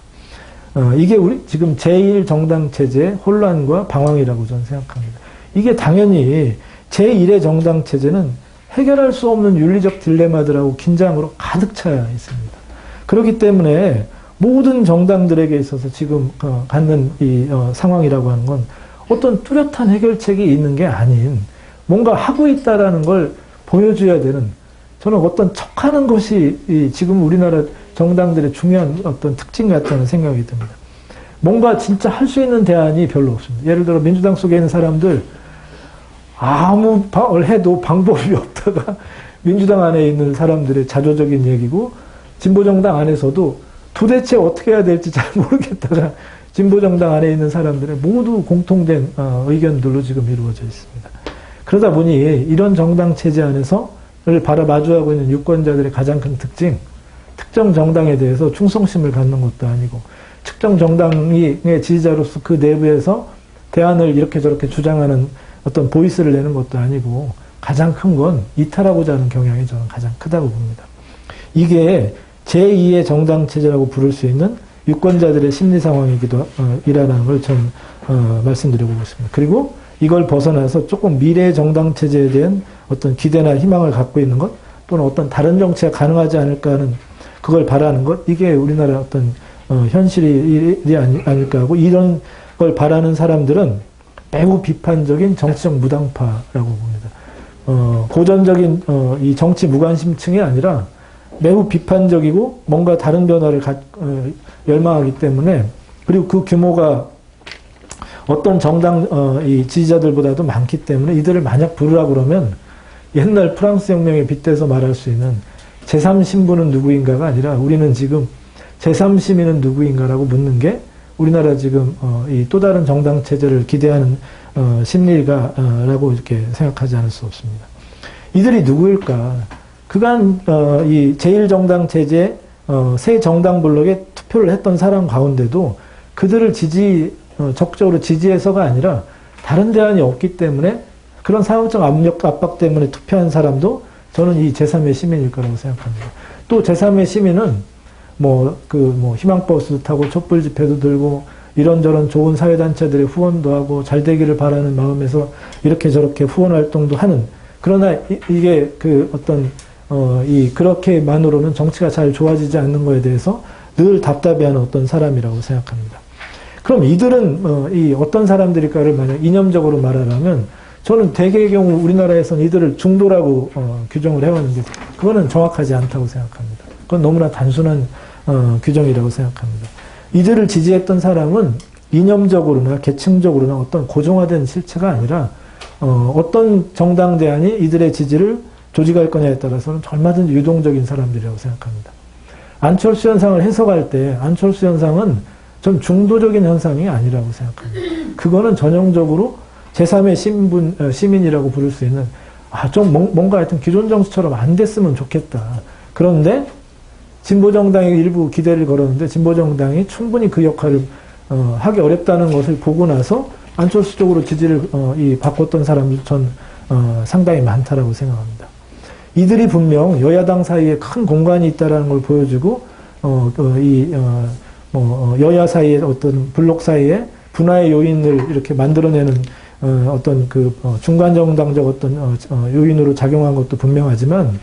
이게 우리 지금 제1정당 체제의 혼란과 방황이라고 저는 생각합니다. 이게 당연히 제1의 정당 체제는 해결할 수 없는 윤리적 딜레마들하고 긴장으로 가득 차 있습니다. 그렇기 때문에 모든 정당들에게 있어서 지금 갖는 이 상황이라고 하는 건 어떤 뚜렷한 해결책이 있는 게 아닌 뭔가 하고 있다라는 걸 보여줘야 되는, 저는 어떤 척하는 것이 지금 우리나라 정당들의 중요한 어떤 특징 같다는 생각이 듭니다. 뭔가 진짜 할 수 있는 대안이 별로 없습니다. 예를 들어 민주당 속에 있는 사람들 아무 해도 방법이 없다가 민주당 안에 있는 사람들의 자조적인 얘기고, 진보정당 안에서도 도대체 어떻게 해야 될지 잘 모르겠다가 진보정당 안에 있는 사람들의 모두 공통된 의견들로 지금 이루어져 있습니다. 그러다 보니 이런 정당 체제 안에서 마주하고 있는 유권자들의 가장 큰 특징, 특정 정당에 대해서 충성심을 갖는 것도 아니고 특정 정당의 지지자로서 그 내부에서 대안을 이렇게 저렇게 주장하는 어떤 보이스를 내는 것도 아니고 가장 큰 건 이탈하고자 하는 경향이 저는 가장 크다고 봅니다. 이게 제2의 정당체제라고 부를 수 있는 유권자들의 심리 상황이기도 이라는 걸 좀 말씀드리고 있습니다. 그리고 이걸 벗어나서 조금 미래의 정당체제에 대한 어떤 기대나 희망을 갖고 있는 것, 또는 어떤 다른 정치가 가능하지 않을까 하는 그걸 바라는 것, 이게 우리나라 어떤 현실이 아닐까 하고, 이런 걸 바라는 사람들은 매우 비판적인 정치적 무당파라고 봅니다. 고전적인 이 정치 무관심층이 아니라 매우 비판적이고 뭔가 다른 변화를 열망하기 때문에, 그리고 그 규모가 어떤 정당 이 지지자들보다도 많기 때문에 이들을 만약 부르라고 그러면 옛날 프랑스 혁명에 빗대서 말할 수 있는 제3신부는 누구인가가 아니라 우리는 지금 제3시민은 누구인가라고 묻는 게 우리나라 지금 이 또 다른 정당 체제를 기대하는 심리가라고 이렇게 생각하지 않을 수 없습니다. 이들이 누구일까? 그간 이 제1정당 체제 새 정당 블록에 투표를 했던 사람 가운데도 그들을 적극적으로 지지해서가 아니라 다른 대안이 없기 때문에 그런 사회적 압박 때문에 투표한 사람도 저는 이 제3의 시민일 거라고 생각합니다. 또 제3의 시민은 희망버스 타고 촛불 집회도 들고 이런저런 좋은 사회단체들의 후원도 하고 잘 되기를 바라는 마음에서 이렇게 저렇게 후원 활동도 하는, 그러나 이게 그렇게만으로는 정치가 잘 좋아지지 않는 거에 대해서 늘 답답해하는 어떤 사람이라고 생각합니다. 그럼 이들은 이 어떤 사람들일까를 만약 이념적으로 말하라면 저는 대개의 경우 우리나라에서는 이들을 중도라고 규정을 해왔는데 그거는 정확하지 않다고 생각합니다. 그건 너무나 단순한 규정이라고 생각합니다. 이들을 지지했던 사람은 이념적으로나 계층적으로나 어떤 고정화된 실체가 아니라 어떤 정당 대안이 이들의 지지를 조직할 거냐에 따라서는 얼마든지 유동적인 사람들이라고 생각합니다. 안철수 현상을 해석할 때 안철수 현상은 전 중도적인 현상이 아니라고 생각합니다. 그거는 전형적으로 제3의 시민이라고 부를 수 있는 좀 뭔가 하여튼 기존 정치처럼 안 됐으면 좋겠다. 그런데 진보정당이 일부 기대를 걸었는데 진보정당이 충분히 그 역할을 하기 어렵다는 것을 보고 나서 안철수 쪽으로 지지를 바꿨던 사람들 전 상당히 많다라고 생각합니다. 이들이 분명 여야당 사이에 큰 공간이 있다라는 걸 보여주고 여야 사이에 어떤 블록 사이에 분화의 요인을 이렇게 만들어내는 어떤 중간 정당적 어떤 요인으로 작용한 것도 분명하지만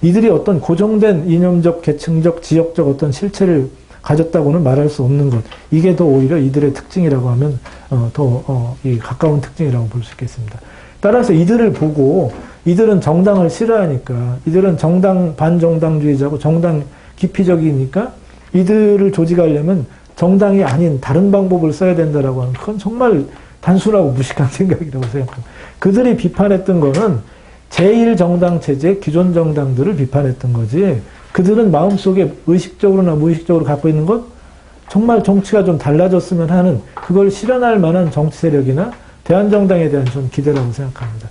이들이 어떤 고정된 이념적, 계층적, 지역적 어떤 실체를 가졌다고는 말할 수 없는 것. 이게 더 오히려 이들의 특징이라고 하면 더 가까운 특징이라고 볼 수 있겠습니다. 따라서 이들을 보고 이들은 정당을 싫어하니까 이들은 반정당주의자고 정당 기피적이니까 이들을 조직하려면 정당이 아닌 다른 방법을 써야 된다라고 하는 그건 정말 단순하고 무식한 생각이라고 생각합니다. 그들이 비판했던 거는 제1정당 체제, 기존 정당들을 비판했던 거지 그들은 마음속에 의식적으로나 무의식적으로 갖고 있는 것 정말 정치가 좀 달라졌으면 하는 그걸 실현할 만한 정치 세력이나 대한정당에 대한 전 기대라고 생각합니다.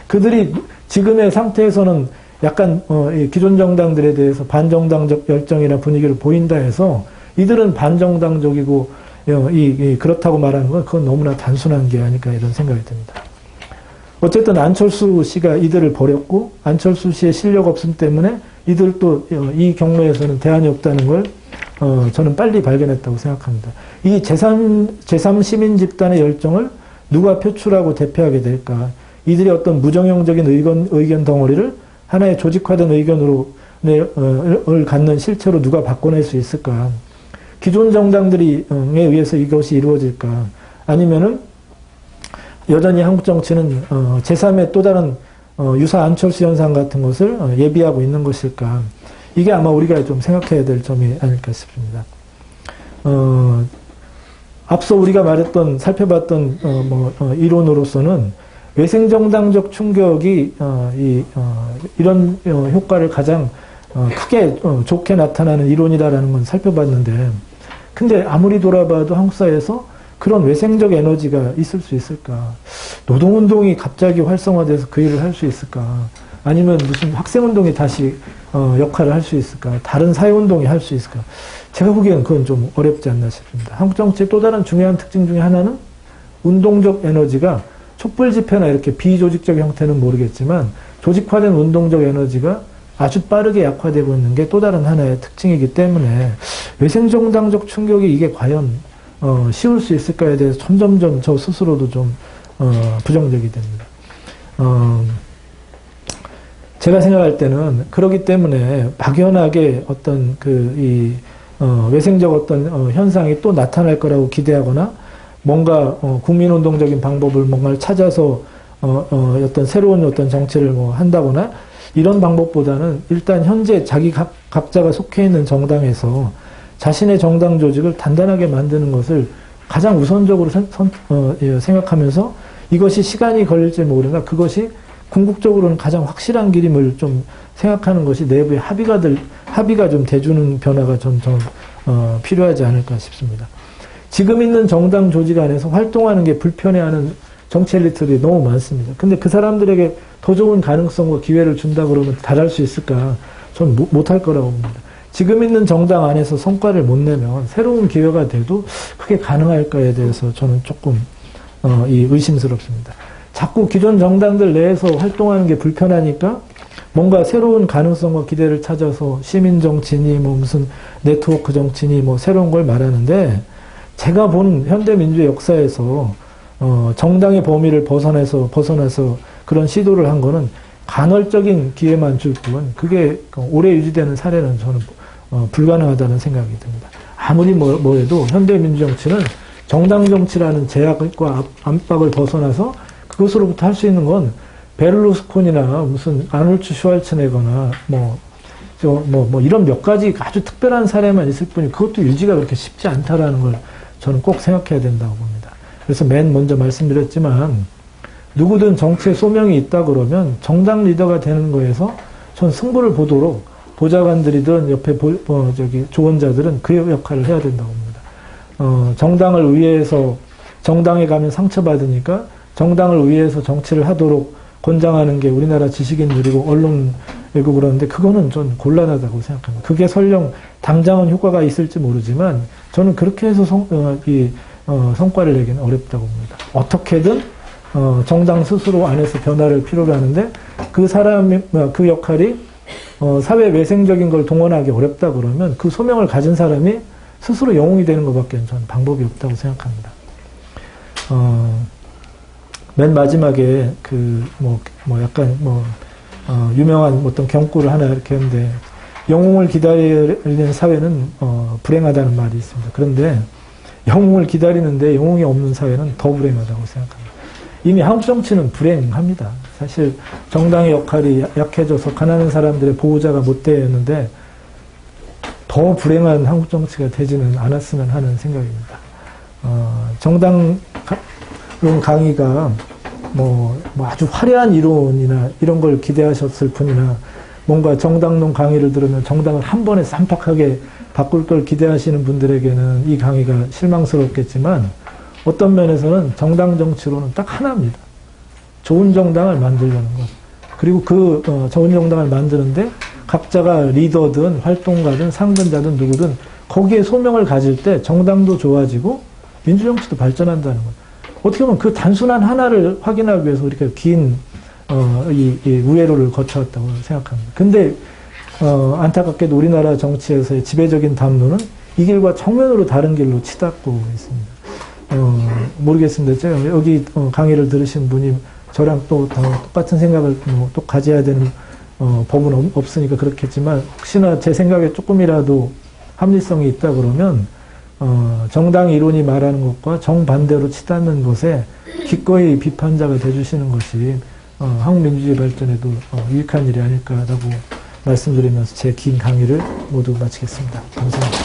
그들이 지금의 상태에서는 약간 기존 정당들에 대해서 반정당적 열정이나 분위기를 보인다 해서 이들은 반정당적이고 그렇다고 말하는 건 그건 너무나 단순한 게 아닐까 이런 생각이 듭니다. 어쨌든 안철수 씨가 이들을 버렸고 안철수 씨의 실력 없음 때문에 이들도 이 경로에서는 대안이 없다는 걸 저는 빨리 발견했다고 생각합니다. 이 제3 시민 집단의 열정을 누가 표출하고 대표하게 될까? 이들의 어떤 무정형적인 의견 덩어리를 하나의 조직화된 의견으로 갖는 실체로 누가 바꿔낼 수 있을까? 기존 정당들에 의해서 이것이 이루어질까? 아니면은 여전히 한국 정치는 제3의 또 다른 유사 안철수 현상 같은 것을 예비하고 있는 것일까? 이게 아마 우리가 좀 생각해야 될 점이 아닐까 싶습니다. 앞서 우리가 살펴봤던 이론으로서는 외생정당적 충격이 이런 효과를 가장 크게 좋게 나타나는 이론이다라는 건 살펴봤는데, 근데 아무리 돌아봐도 한국 사회에서 그런 외생적 에너지가 있을 수 있을까? 노동운동이 갑자기 활성화돼서 그 일을 할 수 있을까? 아니면 무슨 학생운동이 다시 역할을 할 수 있을까? 다른 사회운동이 할 수 있을까? 제가 보기엔 그건 좀 어렵지 않나 싶습니다. 한국 정치의 또 다른 중요한 특징 중에 하나는 운동적 에너지가 촛불 집회나 이렇게 비조직적 형태는 모르겠지만 조직화된 운동적 에너지가 아주 빠르게 약화되고 있는 게 또 다른 하나의 특징이기 때문에 외생정당적 충격이 이게 과연 씌울 수 있을까에 대해서 점점점 저 스스로도 좀 부정적이 됩니다. 제가 생각할 때는 그러기 때문에 막연하게 어떤 외생적 어떤 현상이 또 나타날 거라고 기대하거나 뭔가 국민운동적인 방법을 뭔가를 찾아서 어떤 새로운 어떤 정치를 한다거나 이런 방법보다는 일단 현재 각자가 속해 있는 정당에서 자신의 정당 조직을 단단하게 만드는 것을 가장 우선적으로 생각하면서 이것이 시간이 걸릴지 모르나 그것이 궁극적으로는 가장 확실한 길임을 좀 생각하는 것이 내부의 합의가 좀 돼주는 변화가 좀 필요하지 않을까 싶습니다. 지금 있는 정당 조직 안에서 활동하는 게 불편해하는 정치 엘리트들이 너무 많습니다. 근데 그 사람들에게 더 좋은 가능성과 기회를 준다 그러면 잘할 수 있을까? 전 못할 거라고 봅니다. 지금 있는 정당 안에서 성과를 못 내면 새로운 기회가 돼도 그게 가능할까에 대해서 저는 조금 의심스럽습니다. 자꾸 기존 정당들 내에서 활동하는 게 불편하니까 뭔가 새로운 가능성과 기대를 찾아서 시민정치니 무슨 네트워크 정치니 새로운 걸 말하는데 제가 본 현대민주의 역사에서 정당의 범위를 벗어나서 그런 시도를 한 거는 간헐적인 기회만 줄 뿐 그게 오래 유지되는 사례는 저는 불가능하다는 생각이 듭니다. 아무리 뭐해도 현대민주 정치는 정당 정치라는 제약과 압박을 벗어나서 그것으로부터 할 수 있는 건 베를루스콘이나 무슨 아놀츠 슈왈츠네거나 이런 몇 가지 아주 특별한 사례만 있을 뿐이 그것도 유지가 그렇게 쉽지 않다라는 걸 저는 꼭 생각해야 된다고 봅니다. 그래서 맨 먼저 말씀드렸지만 누구든 정치에 소명이 있다 그러면 정당 리더가 되는 거에서 전 승부를 보도록 보좌관들이든 옆에 조언자들은 그 역할을 해야 된다고 봅니다. 정당을 위해서 정당에 가면 상처받으니까 정당을 위해서 정치를 하도록 권장하는 게 우리나라 지식인들이고 언론이고 그러는데 그거는 좀 곤란하다고 생각합니다. 그게 설령 당장은 효과가 있을지 모르지만 저는 그렇게 해서 성과를 내기는 어렵다고 봅니다. 어떻게든 정당 스스로 안에서 변화를 필요로 하는데 그 사람이 그 역할이 사회 외생적인 걸 동원하기 어렵다 그러면 그 소명을 가진 사람이 스스로 영웅이 되는 것밖에 저는 방법이 없다고 생각합니다. 맨 마지막에 유명한 어떤 경구를 하나 이렇게 했는데 영웅을 기다리는 사회는 불행하다는 말이 있습니다. 그런데 영웅을 기다리는데 영웅이 없는 사회는 더 불행하다고 생각합니다. 이미 한국 정치는 불행합니다. 사실 정당의 역할이 약해져서 가난한 사람들의 보호자가 못 되었는데 더 불행한 한국 정치가 되지는 않았으면 하는 생각입니다. 정당론 강의가 아주 화려한 이론이나 이런 걸 기대하셨을 뿐이나 뭔가 정당론 강의를 들으면 정당을 한 번에 쌈박하게 바꿀 걸 기대하시는 분들에게는 이 강의가 실망스럽겠지만 어떤 면에서는 정당 정치로는 딱 하나입니다. 좋은 정당을 만들려는 것. 그리고 그 좋은 정당을 만드는데 각자가 리더든 활동가든 상근자든 누구든 거기에 소명을 가질 때 정당도 좋아지고 민주정치도 발전한다는 것. 어떻게 보면 그 단순한 하나를 확인하기 위해서 이렇게 긴 이 우회로를 거쳐왔다고 생각합니다. 근데 안타깝게도 우리나라 정치에서의 지배적인 담론은 이 길과 정면으로 다른 길로 치닫고 있습니다. 모르겠습니다. 제가 여기 강의를 들으신 분이 저랑 또 똑같은 생각을 또 가져야 되는 법은 없으니까 그렇겠지만 혹시나 제 생각에 조금이라도 합리성이 있다 그러면 정당 이론이 말하는 것과 정반대로 치닫는 것에 기꺼이 비판자가 되주시는 것이 한국 민주주의 발전에도 유익한 일이 아닐까라고 말씀드리면서 제 긴 강의를 모두 마치겠습니다. 감사합니다.